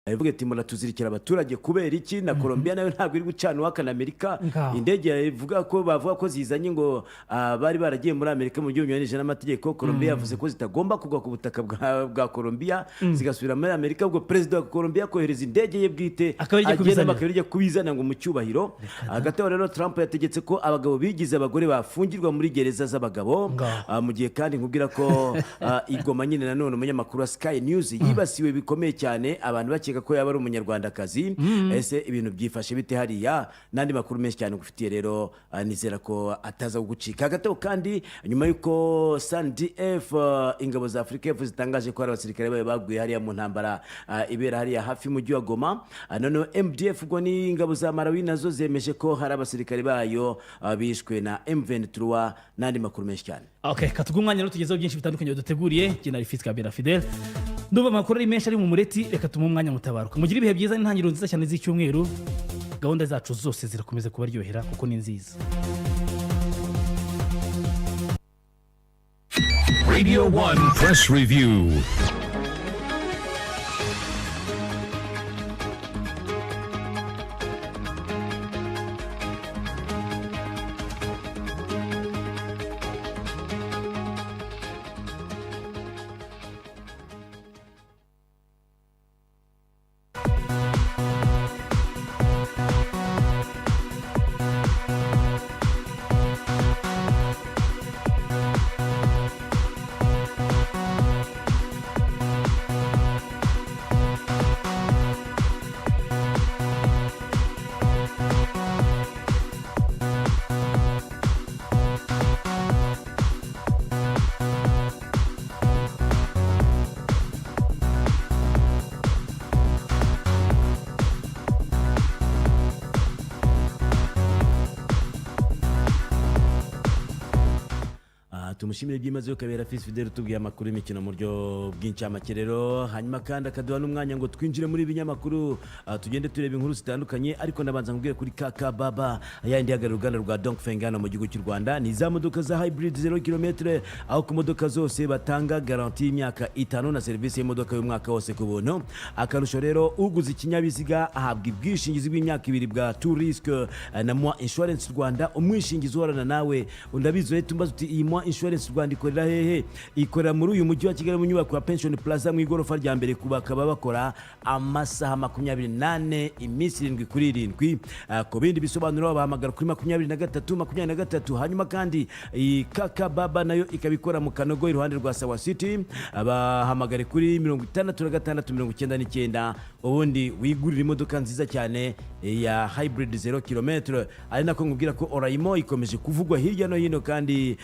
ivuga ati muratuzirikira abaturage kubera iki na Colombia nayo ntabwo iri gucana waka na Amerika. Indege ivuga ko bavuga ko zizanye ngo bari baragiye muri Amerika mu by'unyuranije n'amategeko. Colombia yavuze ko zitagomba kugwa ku butaka bwa Colombia zigasubira muri Amerika. Ubwo president wa Colombia kohereza indege ye bwite agenda bakabirya kubizana ngo mu cyubahiro. Hagati aho rero Trump yategetse ko abagabo bigize abagore bafungirwa muri gereza z'abagabo. Mu gihe kandi nkubwira ko igoma nyine nanone umunyamakuru wa Sky News yibasiwe bikomeye cyane, abantu bakeka ko yaba ari umunyarwandakazi. Ese ibintu byifashe bite hariya? Nandi makuru menshi cyane gufitiye rero, nizera ko ataza gucika. Hagati aho kandi nyuma yuko SANDF ingabo za Afrika y'Epfo zitangaje ko hari abasirikare bayo baguye hariya mu ntambara ibera hariya hafi mu wa Goma, none MDF ubwo ni ingabo za Malawi nazo zemeje ko hari abasirikare bayo bishwe na M23. Nandi makuru menshi cyane. Okay, katugu umwanya rero tugezeho byinshi bitandukanye duteguriye. General Fitzkabera Fidel, ndumva amakuru ari menshi ari mu mureti, reka tumuhe umwanya mutabaruka. Mugira ibihe byiza n'intangiriro nziza cyane z'icyumweru. Gahunda zacu zose zirakomeza kubaryohera kuko ni nziza. Radio 1 Press Review. Tumushimire byimaze yo Kabera Fidel tubwiye amakuru y'imikino mu buryo bw'incamake rero. Hanyuma kandi akaduha n'umwanya ngo twinjire muri ibinyamakuru, tugende tureba inkuru zitandukanye. Ariko nabanza nkubwire kuri Kaka Baba yandi yagarura uruganda rwa Dongfeng hano mu gihugu cy'u Rwanda. Ni za modoka za hybrid 0 km, aho ku modoka zose batanga garanti y'imyaka 5 na serivisi y'imodoka y'umwaka wose ku buntu. Akarusho rero uguze ikinyabiziga ahabwa ubwishingizi bw'imyaka 2 bwa Tourisk na Moi Insurance Rwanda, umwishingizi uhorana nawe. Undabizo rero tumbaza uti iyi Moi Insurance Rwanda ikorera hehe? Ikorera muri uyu mujyi wa Kigali mu nyubako ya Pension Plaza mu igorofa rya mbere, bakaba bakora amasaha 28 iminsi 7 kuri 7. Ku bindi bisobanuro bahamagara kuri 23. Hanyuma kandi Kaka Baba nayo ikabikora mu Kanogo iruhande rwa Sawa City, bahamagare kuri 6699. Ubundi wigurira imodoka nziza cyane ya hybrid 0 km. Ari nako nkubwira ko Oraimo ikomeje kuvugwa hirya no hino, kandi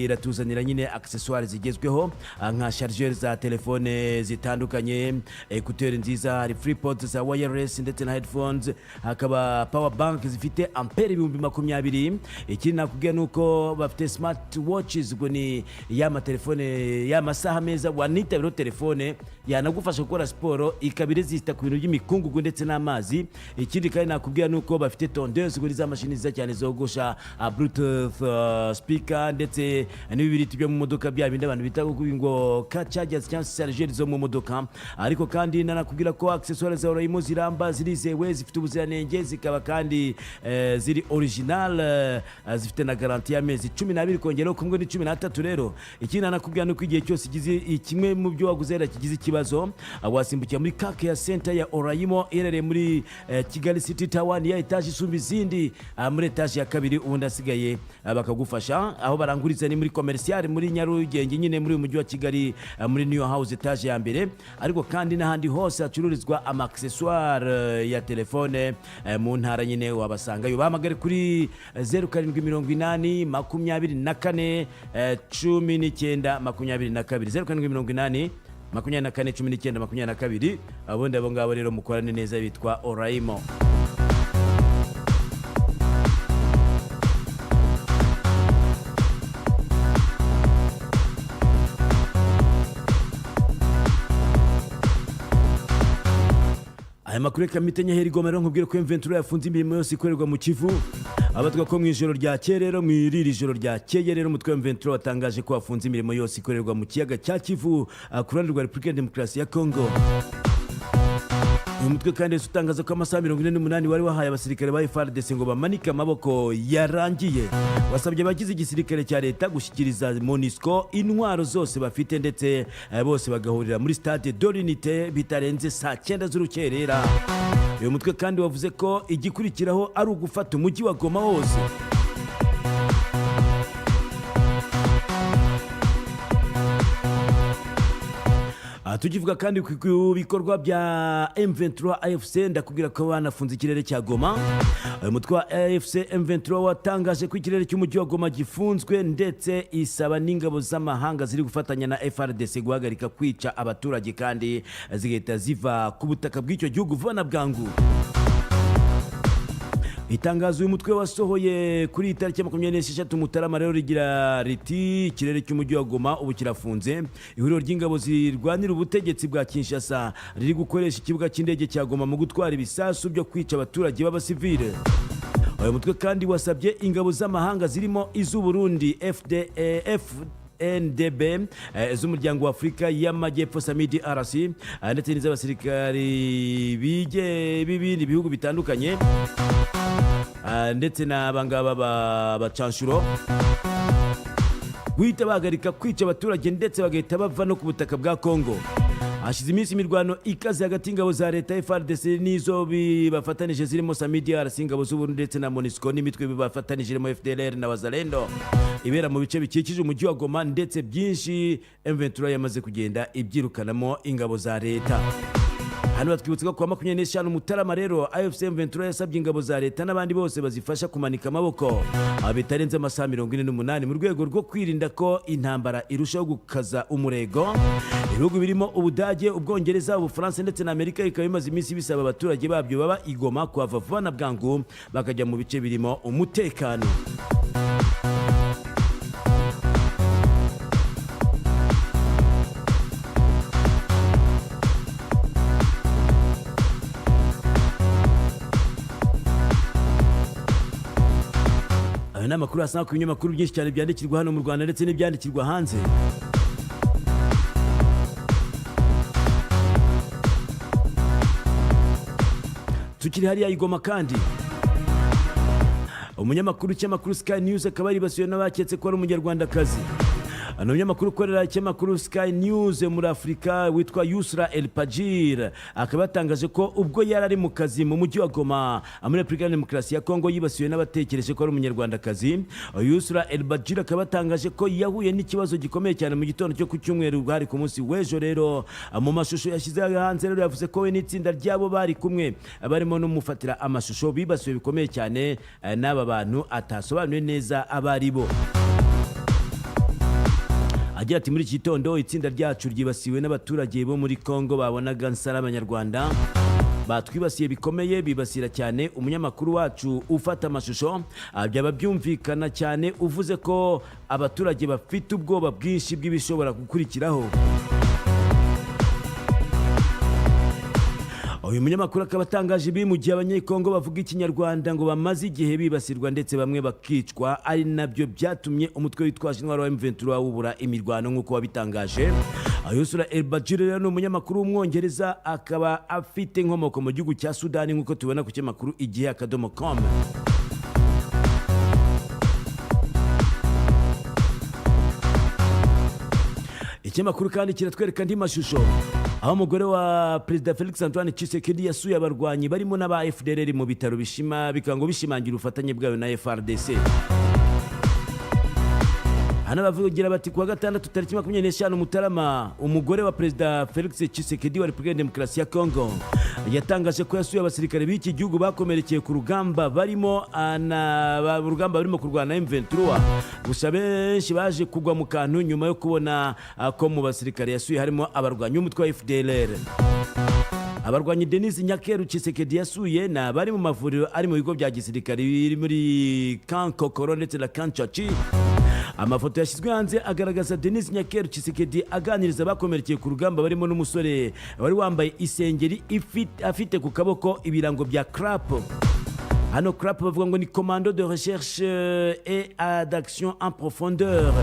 iratuzanira nyine accessoires zigezweho nka chargeur za telefone zitandukanye, écouteurs nziza, hari FreePods za wireless ndetse na headphones, hakaba power bank zifite ampere 20. Ikindi nakubwiye nuko bafite smart watches, ngo ni yama telefone y'amasaha meza wanitabiro telefone yanagufasha gukora siporo, ikabire zita ku bintu by'imikungugu ndetse n'amazi. Ikindi kandi nakubwiye nuko bafite tondeuse, ngo za mashini nziza cyane zogosha, bluetooth speaker ndetse n'ibibiriti byo mu modoka bya bindi abantu bita ngo car chargers cyangwa chargeurs zo mu modoka. Ariko kandi nanakubwira ko accessoires za Oraimo ziramba, zirizewe, zifite ubuziranenge, zikaba kandi ziri original, zifite na garanti y'amezi 12 kongeraho kumwe ni 13. Rero ikindi nanakubwira nuko igihe cyose igize kimwe mu byo waguze kigize ikibazo, wasimbukira muri Car Care Center ya Oraimo irere muri Kigali City Tower ya etage isumba izindi, muri etage ya 2 ubundi asigaye bakagufasha. Aho baranguriza ni muri commercial muri Nyarugenge nyine muri umujyi wa Kigali, muri New House etage ya 2. Ariko kandi n'ahandi hose hacururizwa ama accessoire ya telefone mu ntara nyine wabasanga yo. Bahamagare kuri 0780 24 19 22 0780 24 19 22. Abundi abo ngabo rero mukorane neza, bitwa Oraimo. Aya makuru kamitenye heri Goma rero nkubwire ko M23 yafunze imirimo yose ikorerwa mu Kivu. Abatwa ko mu ijoro rya rero mu iriri joro rya rero umutwe wa M23 watangaje ko wafunze imirimo yose ikorerwa mu kiyaga cya Kivu ku ruhande rwa Repubulika ya Demokarasi ya Kongo. uyu mutwe kandi yahise utangaza ko amasaha 48 wari wahaye abasirikare ba FARDC ngo bamanike amaboko yarangiye. Wasabye abagize igisirikare cya leta gushyikiriza MONUSCO intwaro zose bafite ndetse bose bagahurira muri stade de l'Unité bitarenze saa 9 z'urukerera. Uyu mutwe kandi wavuze ko igikurikiraho ari ugufata umujyi wa Goma wose. Tukivuga kandi ku bikorwa bya M23 AFC, ndakubwira ko banafunze ikirere cya Goma. Umutwe wa AFC M23 watangaje ko ikirere cy'umujyi wa Goma gifunzwe ndetse isaba n'ingabo z'amahanga ziri gufatanya na FARDC guhagarika kwica abaturage kandi zigahita ziva ku butaka bw'icyo gihugu vuba bwangu. Itangazo uyu mutwe wasohoye kuri itariki 26 Mutarama rero rigira riti ikirere cy'umujyi wa Goma ubu kirafunze. Ihuriro ry'ingabo zirwanira ubutegetsi bwa Kinshasa riri gukoresha ikibuga cy'indege cya Goma mu gutwara ibisasu byo kwica abaturage b'abasivile. Uyu mutwe kandi wasabye ingabo z'amahanga zirimo iz'u Burundi NDB z'umuryango wa Afrika y'Amajyepfo Samidi RC ndetse n'iz'abasirikari b'ibindi bihugu bitandukanye ndetse n'abangaba bacanshuro guhita bahagarika kwica abaturage ndetse bagahita bava no ku butaka bwa Kongo. Hashize iminsi imirwano ikaze hagati y'ingabo za leta FARDC n'izo bibafatanije zirimo Samidi RC, ingabo z'u Burundi ndetse na MONUSCO n'imitwe bibafatanije irimo FDLR na Wazalendo ibera mu bice bikikije umujyi wa Goma ndetse byinshi M23 yamaze kugenda ibyirukanamo ingabo za leta. Hano batwibutse ko kwa 25 Mutarama rero AFC M23 yasabye ingabo za leta n'abandi bose bazifasha kumanika amaboko bitarenze amasaha 48 mu rwego rwo kwirinda ko intambara irushaho gukaza umurego. Ibihugu birimo Ubudage, Ubwongereza, Ubufaransa ndetse na Amerika ikaba imaze iminsi bisaba abaturage babyo baba igoma kuhava vuba na bwangu bakajya mu bice birimo umutekano. N'amakuru asanga ku binyamakuru byinshi cyane byandikirwa hano mu Rwanda ndetse n'ibyandikirwa hanze. Tukiri hariya igoma kandi umunyamakuru cy'amakuru Sky News akaba yibasiwe n'abaketse ko ari umunyarwandakazi. Umunyamakuru ukorera ikinyamakuru Sky News muri Afurika witwa Yusra El Pajir akaba yatangaje ko ubwo yari ari mu kazi mu mujyi wa Goma muri Repubulika ya Demokarasi ya Kongo yibasiwe n'abatekereje ko ari umunyarwandakazi. Yusra El Pajir akaba yatangaje ko yahuye n'ikibazo gikomeye cyane mu gitondo cyo ku cyumweru bwari ku munsi w'ejo. Rero mu mashusho yashyize hanze rero yavuze ko we n'itsinda ryabo bari kumwe barimo n'umufatira amashusho bibasiwe bikomeye cyane n'aba bantu atasobanuye neza abari bo. Agira ati muri iki gitondo itsinda ryacu ryibasiwe n'abaturage bo muri Kongo babonaga nsara abanyarwanda batwibasiye bikomeye, bibasira cyane umunyamakuru wacu ufata amashusho. Byaba byumvikana cyane uvuze ko abaturage bafite ubwoba bwinshi bw'ibishobora gukurikiraho. Uyu munyamakuru akaba atangaje ibi mu gihe abanyekongo bavuga ikinyarwanda ngo bamaze igihe bibasirwa ndetse bamwe bakicwa, ari nabyo byatumye umutwe witwaje intwaro wa M23 wubura imirwano nk'uko wabitangaje. Yusra El Pajir ni umunyamakuru w'umwongereza akaba afite inkomoko mu gihugu cya Sudani nk'uko tubona ku kinyamakuru igihe.com. Ikinyamakuru kandi kiratwereka andi mashusho aho umugore wa Perezida Felix Antoine Tshisekedi yasuye abarwanyi barimo n'aba FDLR mu bitaro bikango bishimangira ubufatanye bwayo na FARDC. Hano bavugira bati kuwa gatandatu tariki 25 Mutarama umugore wa Perezida Felix Tshisekedi wa Repubulika ya Demokarasi ya Kongo yatangaje ko yasuye abasirikare b'iki gihugu bakomerekeye ku rugamba barimo kurwana M23. Gusa benshi baje kugwa mu kantu nyuma yo kubona ko mu basirikare yasuye harimo abarwanyi umutwe wa FDLR. Abarwanyi Denis Nyakeru Tshisekedi yasuye na bari mu mavuriro ari mu bigo bya gisirikare biri muri Camp Kokoro ndetse na Camp Chachi. Amafoto yashyizwe hanze agaragaza Denis Nyakeru Tshisekedi aganiriza abakomerekeye ku rugamba barimo n'umusore wari wambaye isengeri afite ku kaboko ibirango bya CRAP. Hano CRAP bavuga ngo ni Commando de Recherche et d'Action en Profondeur.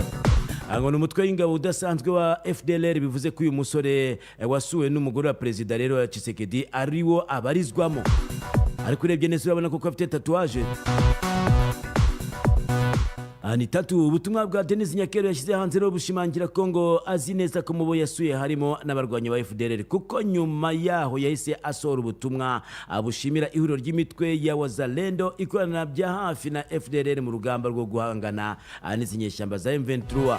ngo ni umutwe w'ingabo udasanzwe wa FDLR, bivuze ko uyu musore wasuwe n'umugore wa perezida rero Tshisekedi ariwo abarizwamo. Ariko urebye neza urabona ko afite tatuwaje ni tatu. Ubutumwa bwa Denis Nyakero yashyize hanze rero bushimangira ko ngo azi neza ko mubo yasuye harimo n'abarwanyi ba FDLR, kuko nyuma yaho yahise asohora ubutumwa abushimira ihuriro ry'imitwe ya Wazalendo ikorana bya hafi na FDLR mu rugamba rwo guhangana n'izi nyeshyamba za M23.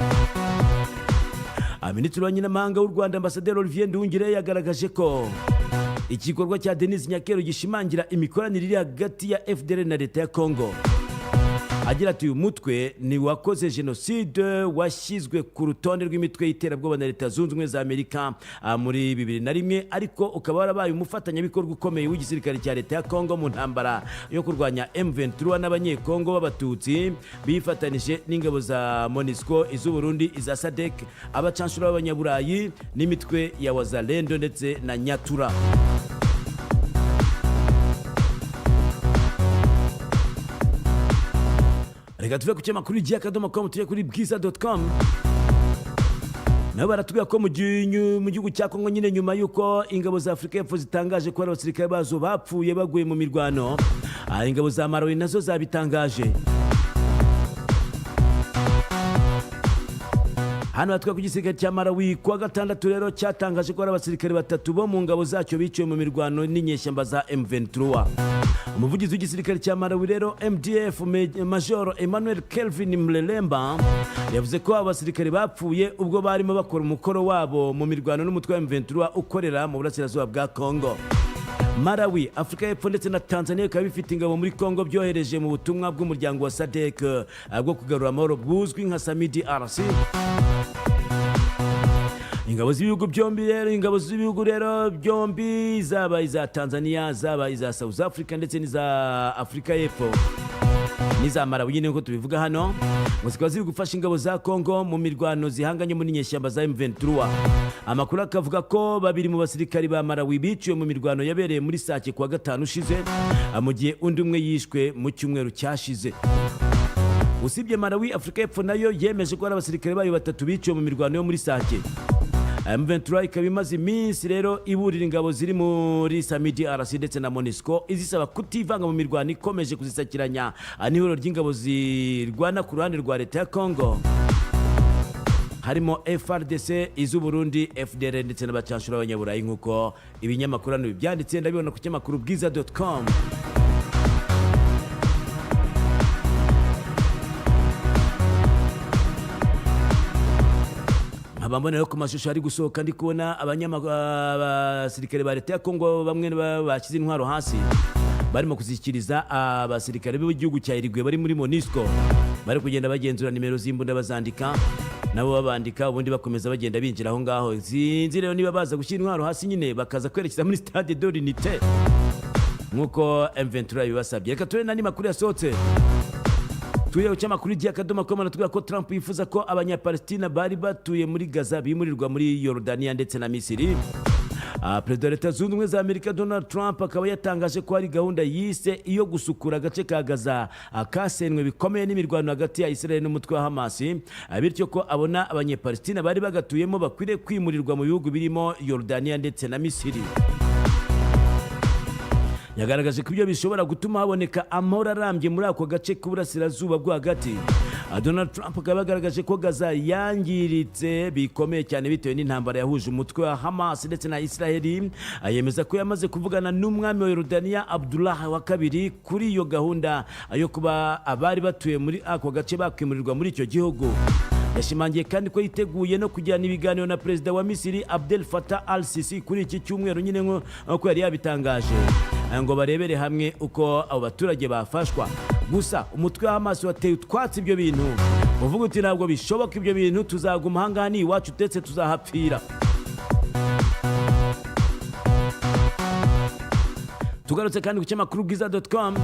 Minisitiri wa Nyinamahanga w'u Rwanda Ambasaderi Olivier Nduhungire yagaragaje ko igikorwa cya Denis Nyakero gishimangira imikoranire iri hagati ya FDLR na leta ya Congo. Agira ati uyu mutwe ni wakoze jenoside washyizwe ku rutonde rw'imitwe y'iterabwoba na leta zunze ubumwe za Amerika muri 2001, ariko ukaba warabaye umufatanyabikorwa ukomeye w'igisirikare cya leta ya Congo mu ntambara yo kurwanya M23 n'abanyekongo b'abatutsi bifatanije n'ingabo za MONUSCO, iz'u Burundi, iza SADC, abacanshuro b'abanyaburayi n'imitwe ya Wazalendo ndetse na Nyatura. Reka tuve ku cyamakuru gihe.com tujye kuri bwiza.com. nabo baratubwira ko mu gihugu cya Kongo nyine nyuma yuko ingabo za Afurika y'Epfo zitangaje ko abasirikare bazo bapfuye baguye mu mirwano, ingabo za Malawi nazo zabitangaje. Hano batwa ku gisirikare cya Malawi kuwa gatandatu rero cyatangaje ko ari abasirikare batatu bo mu ngabo zacyo biciwe mu mirwano n'inyeshyamba za M23. Umuvugizi w'igisirikare cya Malawi rero MDF Major Emmanuel Kelvin Mlelemba yavuze ko abasirikare bapfuye ubwo barimo bakora umukoro wabo mu mirwano n'umutwe wa M23 ukorera mu burasirazuba bwa Congo. Malawi, Afurika y'Epfo ndetse na Tanzania bikaba bifite ingabo muri Congo byohereje mu butumwa bw'umuryango wa SADC bwo kugarura amahoro buzwi nka SAMIDRC. Ingabo z'ibihugu rero byombi, zaba iza Tanzania, zaba iza South Africa ndetse n'iza Afurika y'Epfo n'iza Malawi nyine nko tubivuga hano, ngo zikaba ziri gufasha ingabo za Congo mu mirwano zihanganye muri nyeshyamba za M23. Amakuru akavuga ko babiri mu basirikari ba Malawi biciwe mu mirwano yabereye muri Sake kuwa gatanu ushize, mu gihe undi umwe yishwe mu cyumweru cyashize. Usibye Malawi, Afurika y'Epfo nayo yemeje ko ari abasirikare bayo batatu biciwe mu mirwano yo muri Sake. M23 ikaba imaze iminsi rero iburira ingabo ziri muri SAMIDRC ndetse na MONUSCO izisaba kutivanga mu mirwano ikomeje kuzisakiranya n'ihuriro ry'ingabo zirwana ku ruhande rwa leta ya Congo, harimo FRDC, iz'u Burundi, FDLR ndetse n'abacanshuro b'abanyaburayi nk'uko ibinyamakuru hano byanditse. Ndabibona ku kinyamakuru bwiza.com. Abambonera ku mashusho ari gusohoka ndi kubona abasirikare ba leta ya Congo bamwe bashyize intwaro hasi barimo kuzikiriza abasirikare b'igihugu cya Irigwe bari muri MONUSCO, bari kugenda bagenzura nimero z'imbunda bazandika, nabo babandika ubundi bakomeza bagenda binjira aho ngaho. Sinzi rero niba baza gushyira intwaro hasi nyine bakaza kwerekeza muri Stade de l'Unité nk'uko M23 bibasabye. Reka turebe n'andi makuru yasohotse. Tuye ucyamakuru gihe.com natubwira ko Trump yifuza ko abanyapalestina bari batuye muri Gaza bimurirwa muri Yordania ndetse na Misiri. Perezida wa Leta Zunze Ubumwe za Amerika Donald Trump akaba yatangaje ko hari gahunda yise iyo gusukura agace ka Gaza kasenwe bikomeye n'imirwano hagati ya Israel n'umutwe wa Hamas, bityo ko abona abanyapalestina bari bagatuyemo bakwiriye kwimurirwa mu bihugu birimo Yordania ndetse na Misiri. Yagaragaje ko ibyo bishobora gutuma haboneka amahoro arambye muri ako gace k'uburasirazuba bwo hagati. Donald Trump akaba yagaragaje ko Gaza yangiritse bikomeye cyane bitewe n'intambara yahuje umutwe wa Hamas ndetse na Israel. Yemeza ko yamaze kuvugana n'umwami wa Yordania Abdullah wa kabiri kuri iyo gahunda yo kuba abari batuye muri ako gace bakwimurirwa muri icyo gihugu. Yashimangiye kandi ko yiteguye no kujyana ibiganiro na perezida wa Misiri Abdel Fattah al-Sisi kuri iki cyumweru nyine nk'uko yari yabitangaje, ngo barebere hamwe uko abo baturage bafashwa. Gusa umutwe wa Hamas wateye utwatsi ibyo bintu, uvuga uti ntabwo bishoboka ibyo bintu, tuzaguma ahangaha ni iwacu ndetse tuzahapfira. Tugarutse kandi ku kinyamakuru bwiza.com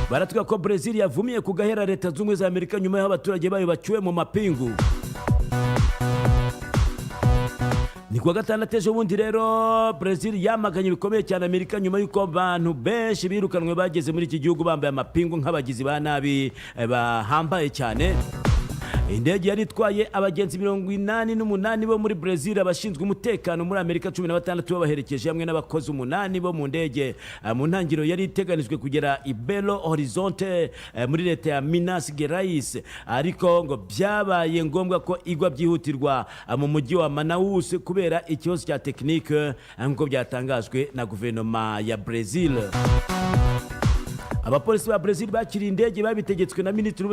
baratubwira ko Brazil yavumiye ku gahera Leta Zunze Ubumwe za Amerika nyuma y'aho abaturage bayo bacyuwe mu mapingu. Ni kuwa gatandatu ejo bundi rero Brazil yamaganye bikomeye cyane Amerika nyuma y'uko abantu benshi birukanwe bageze muri iki gihugu bambaye amapingu nk'abagizi ba nabi bahambaye cyane. indege yari itwaye abagenzi 88 bo muri Brazil, abashinzwe umutekano muri Amerika 16 babaherekeje hamwe n'abakozi 8 bo mu ndege. Mu ntangiriro yari iteganijwe kugera i Belo Horizonte muri leta ya Minas Gerais, ariko ngo byabaye ngombwa ko igwa byihutirwa mu mujyi wa Manaus kubera ikibazo cya tekinike nk'uko byatangajwe na guverinoma ya Brazil. Abapolisi ba Brazil bakiriye indege babitegetswe na Minisitiri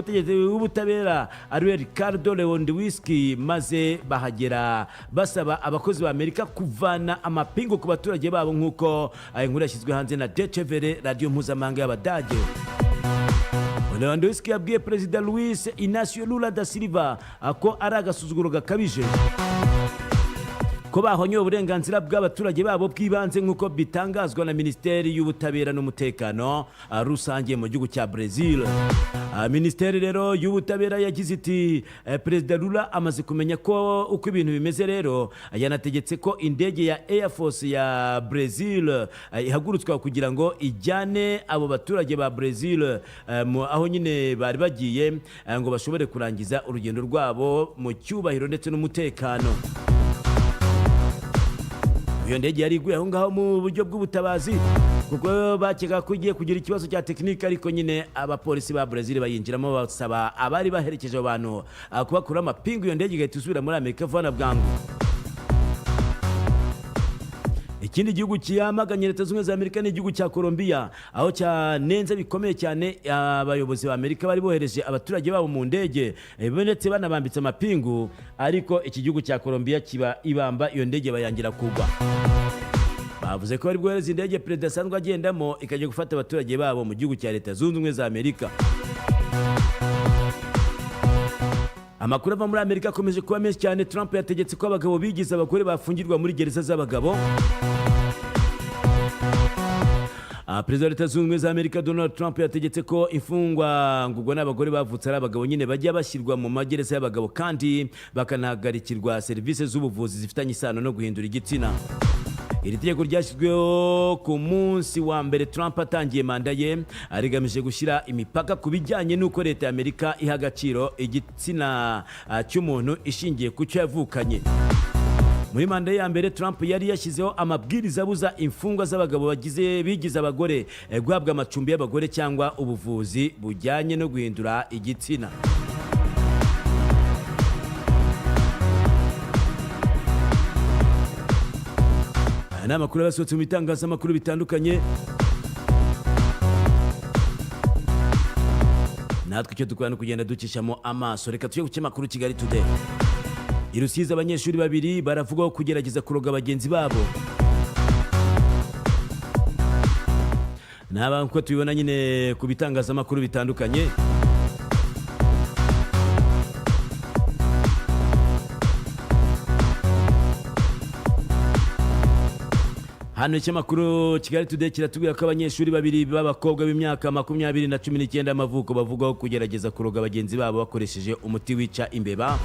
w'Ubutabera ariwe Ricardo Lewandowski, maze bahagera basaba abakozi ba Amerika kuvana amapingu ku baturage babo nk'uko inkuru yashyizwe hanze na Deutsche Welle, radio mpuzamahanga y'Abadage. Lewandowski yabwiye Perezida Luis Inacio Lula da Silva ko ari agasuzuguro gakabije ko bahonye uburenganzira bw'abaturage babo bw'ibanze nk'uko bitangazwa na Minisiteri y'Ubutabera n'Umutekano rusange mu gihugu cya Brazil. Minisiteri rero y'Ubutabera yagize iti Perezida Lula amaze kumenya ko uko ibintu bimeze, rero yanategetse ko indege ya Air Force ya Brazil ihagurutswa kugira ngo ijyane abo baturage ba Brazil aho nyine bari bagiye ngo bashobore kurangiza urugendo rwabo mu cyubahiro ndetse n'umutekano. Iyo ndege yari iguye aho ngaho mu buryo bw'ubutabazi kuko bakeka ko igiye kugira ikibazo cya tekinike, ariko nyine abapolisi ba Brazil bayinjiramo basaba abari baherekeje abantu kubakura amapingu, iyo ndege igahita isubira muri Amerika vuba na bwangu. Ikindi gihugu kiyamaganye Leta Zunze Ubumwe za Amerika ni igihugu cya Colombia, aho cyanenze bikomeye cyane abayobozi ba Amerika bari bohereje abaturage babo mu ndege ndetse banabambitse amapingu, ariko iki gihugu cya Colombia kiba ibamba iyo ndege bayangira kugwa. Bavuze ko bari bwohereza indege perezida asanzwe agendamo ikajya gufata abaturage babo mu gihugu cya Leta Zunze Ubumwe za Amerika. Amakuru ava muri Amerika akomeje kuba menshi cyane. Trump yategetse ko abagabo bigize abagore bafungirwa muri gereza z'abagabo. Perezida wa Leta Zunze Ubumwe za Amerika Donald Trump yategetse ko imfungwa ngubwo n'abagore bavutse ari abagabo nyine bajya bashyirwa mu magereza y'abagabo kandi bakanahagarikirwa serivisi z'ubuvuzi zifitanye isano no guhindura igitsina. Iri tegeko ryashyizweho ku munsi wa mbere Trump atangiye manda ye, arigamije gushyira imipaka ku bijyanye n'uko Leta ya Amerika iha agaciro igitsina cy'umuntu ishingiye ku cyo yavukanye. Muri manda ya mbere Trump yari yashyizeho amabwiriza abuza imfungwa z'abagabo bigize abagore guhabwa amacumbi y'abagore cyangwa ubuvuzi bujyanye no guhindura igitsina. Aya ni amakuru yasohotse mu bitangazamakuru bitandukanye. Natwe icyo dukora ni kugenda ducishamo amaso. Reka tujye ku kinyamakuru Kigali Today. I Rusizi abanyeshuri babiri baravugaho kugerageza kuroga bagenzi babo. Naba nkuko tubibona nyine ku bitangazamakuru bitandukanye. Hano ikinyamakuru Kigali Today kiratubwira ko abanyeshuri babiri b'abakobwa b'imyaka 20 na 19 y'amavuko bavugaho kugerageza kuroga bagenzi babo bakoresheje umuti wica imbeba.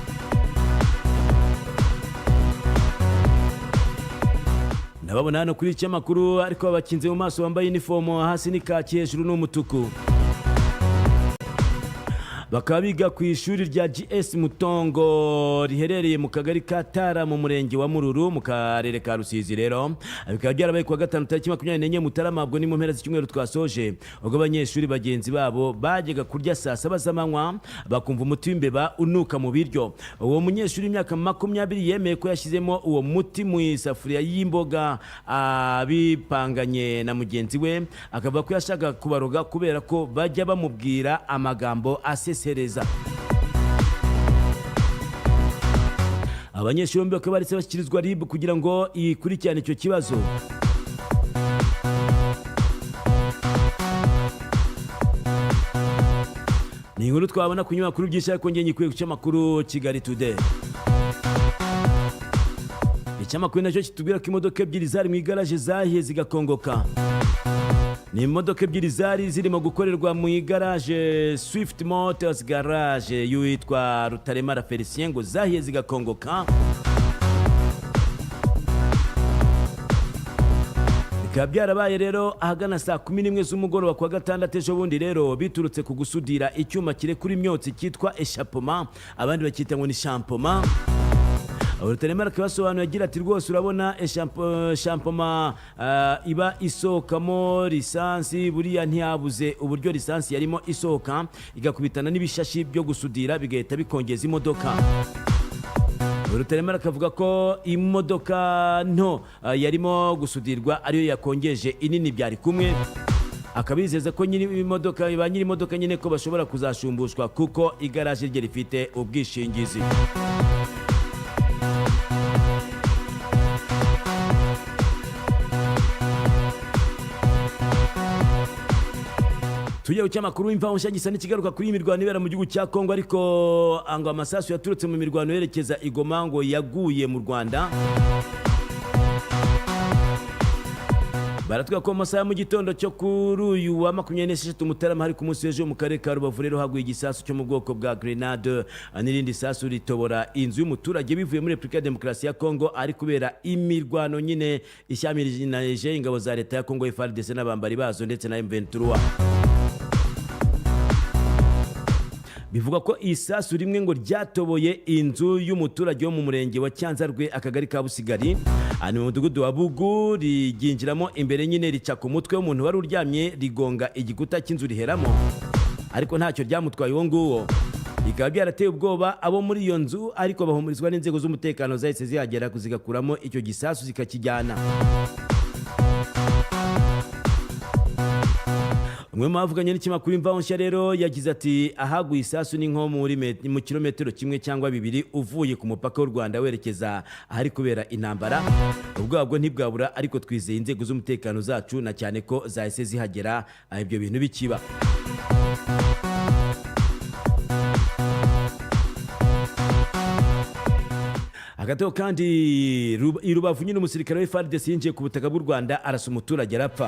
Nababona hano kuri ikinyamakuru ariko abakinze mu maso bambaye uniform, hasi ni kaki hejuru n'umutuku. Bakaba biga ku ishuri rya GS Mutongo riherereye mu kagari ka Tara mu murenge wa Mururu mu karere ka Rusizi. Rero bikaba byarabaye ku wa gatanu tariki 24 Mutarama, ubwo ni mu mpera z'icyumweru twasoje, ubwo abanyeshuri bagenzi babo bajyaga kurya saa 7 z'amanywa bakumva umuti w'imbeba unuka mu biryo. Uwo munyeshuri imyaka 20 yemeye ko yashyizemo uwo muti mu isafuriya y'imboga bipanganye na mugenzi we, akavuga ko yashaka kubaroga kubera ko bajya bamubwira amagambo asesereza. Abanyeshuri bombi bakaba baretse bashyikirizwa RIB kugira ngo ikurikirane icyo kibazo. Ni inkuru twabona ku nyamakuru byinshi ariko ngiye nyikuye ku kinyamakuru Kigali Today. Ikinyamakuru nacyo kitubwira ko imodoka ebyiri zari mu igaraje zahiye zigakongoka. Ni imodoka ebyiri zari zirimo gukorerwa mu igaraje Swift Motors Garage y'uwitwa Rutaremara Felicien ngo zahiye zigakongoka. bikaba byarabaye rero ahagana saa 11 z'umugoroba kwa gatandatu ejo bundi rero biturutse ku gusudira icyuma kirekura imyotsi cyitwa eshapoma, abandi bakita ngo ni shampoma. Urutaremara kibasobanura agira ati rwose urabona shampoma iba isohokamo lisansi, buriya ntiyabuze uburyo lisansi yarimo isohoka igakubitana n'ibishashi byo gusudira bigahita bikongeza imodoka. Urutaremara kavuga ko imodoka nto yarimo gusudirwa ariyo yakongeje inini byari kumwe, akabizeza ko nyiri imodoka nyine ko bashobora kuzashumbushwa kuko igaraje rye rifite ubwishingizi. Tujya ku cyamakuru imvaho nshya gisa n'ikigaruka kuri imirwano ibera mu gihugu cya Kongo, ariko ngo amasasu yaturutse mu mirwano yerekeza i Goma ngo yaguye mu Rwanda. Baratwa ko amasaha mu gitondo cyo kuri uyu wa 26 Mutarama hari ku munsi w'ejo mu karere ka Rubavu rero haguye igisasu cyo mu bwoko bwa grenade n'irindi sasu ritobora inzu y'umuturage bivuye muri Republika ya Demokarasi ya Kongo, ari kubera imirwano nyine ishyamirije ingabo za leta ya Kongo FARDC n'abambari bazo ndetse na M23. Bivuga ko isasu rimwe ngo ryatoboye inzu y'umuturage wo mu murenge wa Cyanzarwe akagari ka Busigari ani mu mudugudu wa Bugu, riginjiramo imbere nyine rica ku mutwe w'umuntu wari uryamye rigonga igikuta cy'inzu riheramo, ariko ntacyo ryamutwaye uwo nguwo. Bikaba byarateye ubwoba abo muri iyo nzu, ariko bahumurizwa n'inzego z'umutekano zahise zihagera kuzigakuramo icyo gisasu zikakijyana. Umwe mu bavuganye n'ikinyamakuru imvaho nshya rero yagize ati ahaguye isasu ni nko mu kilometero kimwe cyangwa bibiri uvuye ku mupaka w'u Rwanda werekeza ahari kubera intambara. Ubwoba bwo ntibwabura, ariko twizeye inzego z'umutekano zacu na cyane ko zahise zihagera ibyo bintu bikiba. Hagati kandi i Rubavu nyine umusirikare wa FARDC yinjiye ku butaka bw'u Rwanda arasa umuturage arapfa.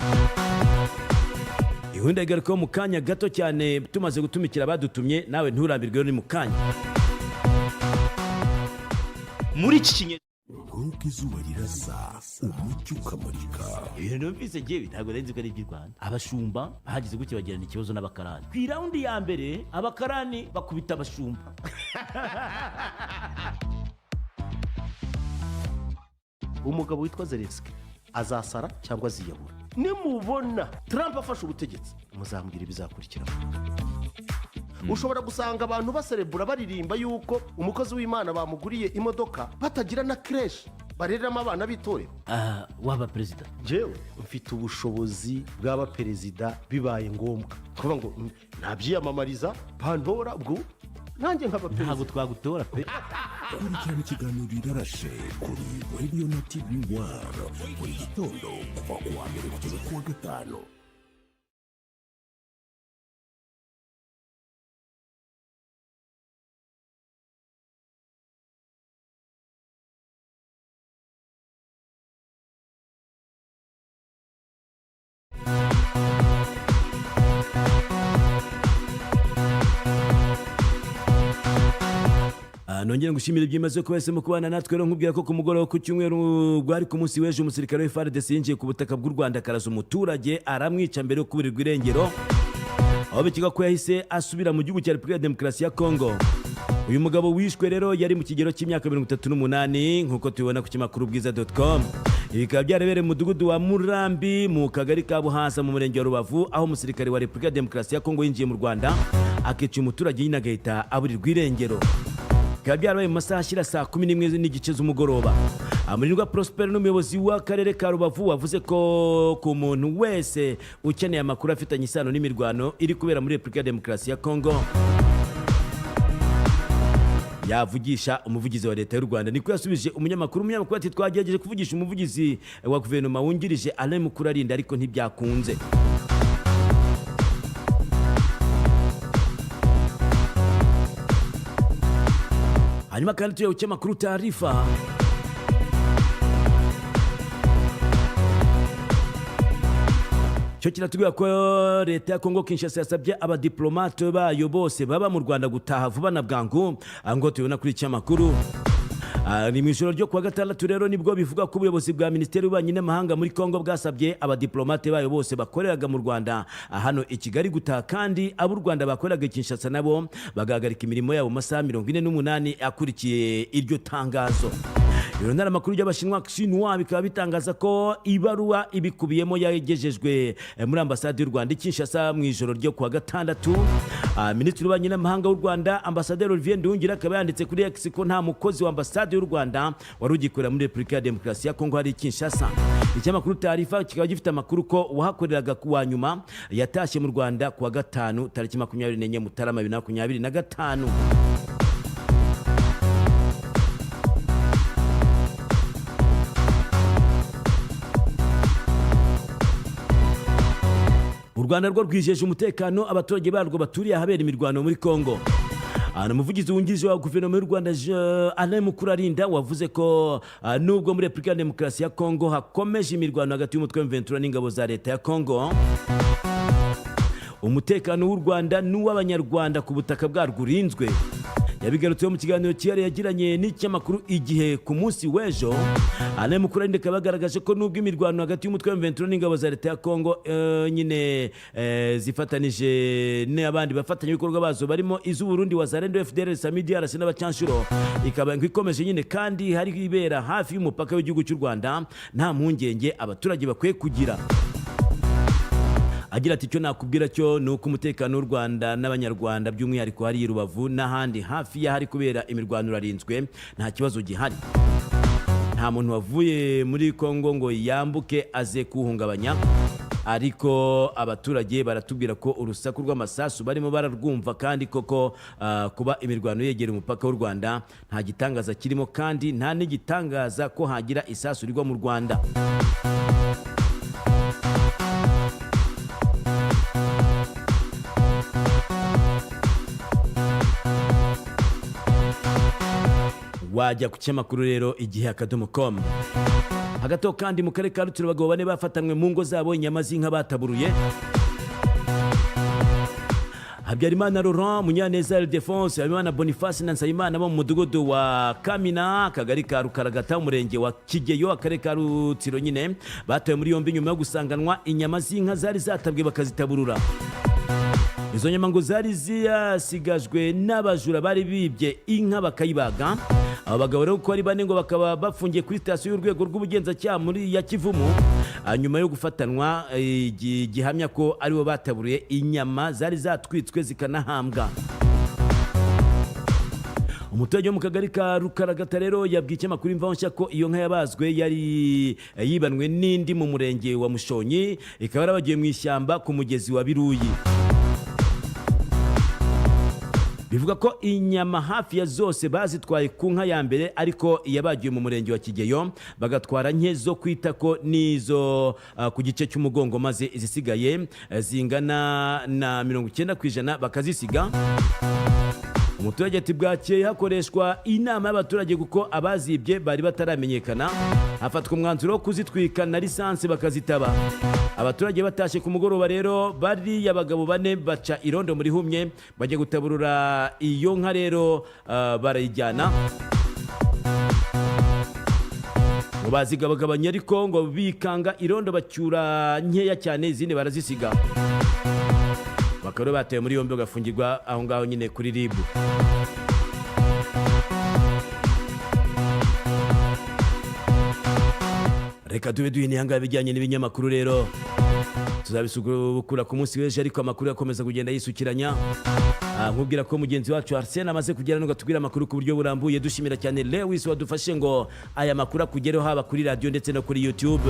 Ihunda igaruka mu kanya gato cyane tumaze gutumikira abadutumye, nawe nturambirwe ni mu kanya. Muri iki kinye nkuko izuba rirasa umucyo ukamurika. ibintu bise giye ntabwo renze ko ari by'u Rwanda. Abashumba bahagize gutya bagirana ikibazo n'abakarani. Ku raundi ya mbere abakarani bakubita abashumba. Umugabo witwa Zelensky azasara cyangwa aziyahura. Nimubona Trump afashe ubutegetsi muzambwira ibizakurikiraho. Ushobora gusanga abantu baserebura baririmba yuko umukozi w'Imana bamuguriye imodoka batagira na creche barereramo abana b'itorero. Waba perezida, jewe mfite ubushobozi bw'aba perezida bibaye ngombwa kuvuga ngo nabyiyamamariza bantora ubwo nanjye nkaba perezida. Ntabwo twagutora pe. Kurikirana ikiganiro Rirarashe kuri Radio na TV One buri gitondo kuva ku wa mbere kugeza ku wa gatanu. Nongera ngushimira byimaze ko wese mu kubana natwe rero nkubwira ko ku mugoroba ku cyumweru gwari ku munsi w'ejo umusirikare wa FARDC yinjiye ku butaka bw'u Rwanda karaza umuturage aramwica mbere yo kuburirwa irengero, aho bikiga ko yahise asubira mu gihugu cya Republika ya Demokarasi ya Kongo. Uyu mugabo wishwe rero yari mu kigero cy'imyaka 38 nkuko tubibona ku kimakuru bwiza.com. Ibi bikaba byarabereye mu mudugudu wa Murambi mu kagari ka Buhasa mu murenge wa Rubavu, aho umusirikare wa Republika ya Demokarasi ya Kongo yinjiye mu Rwanda akica umuturage nyine agahita aburirwa irengero. Bikaba byarabaye mu masaha ashyira saa 11 n'igice z'umugoroba. Amurirwa Prosper n'umuyobozi w'akarere ka Rubavu wavuze ko ku muntu wese ukeneye amakuru afitanye isano n'imirwano iri kubera muri Republika ya Demokarasi ya Kongo yavugisha umuvugizi wa leta y'u Rwanda. Niko yasubije umunyamakuru ati twagerageje kuvugisha umuvugizi wa guverinoma wungirije Alain Mukurarinda ariko ntibyakunze. Hanyuma kandi tuye ucyamakuru taarifa cyo kiratubwira ko leta ya Kongo Kinshasa yasabye abadiplomate bayo bose baba mu Rwanda gutaha vuba na bwangu, ngo tubona kuri cyamakuru Ni mu ijoro ryo kuwa gatandatu rero nibwo bivuga ko ubuyobozi bwa Minisiteri y'Ububanyi n'Amahanga muri Kongo bwasabye abadiplomate bayo bose bakoreraga mu Rwanda hano i Kigali gutaha, kandi ab'u Rwanda bakoreraga i Kinshasa nabo bagahagarika imirimo yabo mu masaha 48 akurikiye iryo tangazo. Iyo ntara makuru y'Abashinwa Xinhua bikaba bitangaza ko ibaruwa ibikubiyemo yagejejwe muri ambasade y'u Rwanda i Kinshasa mu ijoro ryo kuwa gatandatu. Minisitiri w'Ububanyi n'Amahanga w'u Rwanda Ambasaderi Olivier Nduhungira akaba yanditse kuri X ko nta mukozi wa ambasade y'u Rwanda wari ugikorera muri Repubulika ya Demokarasi ya Kongo hari i Kinshasa. Ikinyamakuru Taarifa kikaba gifite amakuru ko uwahakoreraga kuwa nyuma yatashye mu Rwanda kuwa gatanu tariki 24 Mutarama 2025. U Rwanda rwo rwijeje umutekano abaturage barwo baturiye ahabera imirwano muri Kongo. Umuvugizi wungirije wa guverinoma y'u Rwanda Alain Mukurarinda wavuze ko nubwo muri Repubulika ya Demokarasi ya Kongo hakomeje imirwano hagati y'umutwe w'M23 n'ingabo za leta ya Kongo, umutekano w'u Rwanda n'uw'abanyarwanda ku butaka bwarwo urinzwe. Yabigarutseho mu kiganiro cyari yagiranye n'ikinyamakuru Igihe ku munsi w'ejo. Alain Mukurarinda akaba yagaragaje ko nubwo imirwano hagati y'umutwe w'M23 n'ingabo za leta ya Kongo nyine zifatanije n'abandi bafatanyabikorwa bazo barimo iz'u Burundi Wazalendo, FDLR, Samidi, RC n'abacanshuro, ikaba ikomeje nyine kandi hari ibera hafi y'umupaka w'igihugu cy'u Rwanda, nta mpungenge abaturage bakwiye kugira. Agira ati icyo nakubwira cyo ni uko umutekano w'u Rwanda n'abanyarwanda by'umwihariko hari i Rubavu n'ahandi hafi y'ahari kubera imirwano urarinzwe, nta kibazo gihari. Nta muntu wavuye muri Kongo ngo yambuke aze kuhungabanya, ariko abaturage baratubwira ko urusaku rw'amasasu barimo bararwumva, kandi koko kuba imirwano yegera umupaka w'u Rwanda nta gitangaza kirimo, kandi nta n'igitangaza ko hagira isasu rigwa mu Rwanda. Wajya ku kinyamakuru rero Igihe.com. Hagato kandi mu karere ka Rutsiro abagabo 4 bafatanywe mu ngo zabo inyama z'inka bataburuye. Habyarimana Laurent, Munyaneza Ildefonse, Habimana Boniface na Nsayimana bo mu mudugudu wa Kamina, akagari ka Rukaragata, umurenge wa Kigeyo, akarere ka Rutsiro nyine batawe muri yombi nyuma yo gusanganwa inyama z'inka zari zatabwe bakazitaburura. Izo nyama ngo zari zisigajwe n'abajura bari bibye inka bakayibaga. Aba bagabo rero ko ari 4 ngo bakaba bafungiye kuri sitasiyo y'urwego rw'ubugenzacyaha muri ya Kivumu, nyuma yo gufatanwa gihamya ko aribo bataburuye inyama zari zatwitswe zikanahambwa. Umuturage wo mu kagari ka Rukaragata rero yabwiye ikinyamakuru Imvaho Nshya ko iyo nka yabazwe yari yibanwe n'indi mu murenge wa Mushonyi, ikaba yarabagiye mu ishyamba ku mugezi wa Biruyi. Bivuga ko inyama hafi ya zose bazitwaye ku nka ya mbere, ariko yabagiye mu murenge wa Kigeyo bagatwara nke zo kwita ko nizo ku gice cy'umugongo, maze izisigaye zingana na 90% bakazisiga. Umuturage ati bwakeye hakoreshwa inama y'abaturage kuko abazibye bari bataramenyekana, hafatwa umwanzuro wo kuzitwika na lisansi bakazitaba. Abaturage batashe ku mugoroba rero bari abagabo 4 baca irondo muri Humye bajya gutaburura iyo nka rero barayijyana. Ngo bazigabagabanya ariko ngo bikanga irondo bacyura nkeya cyane, izindi barazisiga. Bakaba bataye muri yombi bagafungirwa aho ngaho nyine kuri RIB. Reka tube duhinihanga bijyanye n'ibinyamakuru rero tuzabisukura ku munsi w'ejo, ariko amakuru yakomeza kugenda yisukiranya. Nkubwira ko mugenzi wacu Arsene amaze kugera ngo tubwire amakuru ku buryo burambuye. Dushimira cyane Lewis wadufashe ngo aya makuru akugereho haba kuri radio ndetse no kuri YouTube.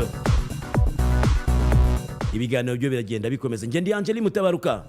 Ibiganiro byo biragenda bikomeza. Nge ndi Angeli Mutabaruka.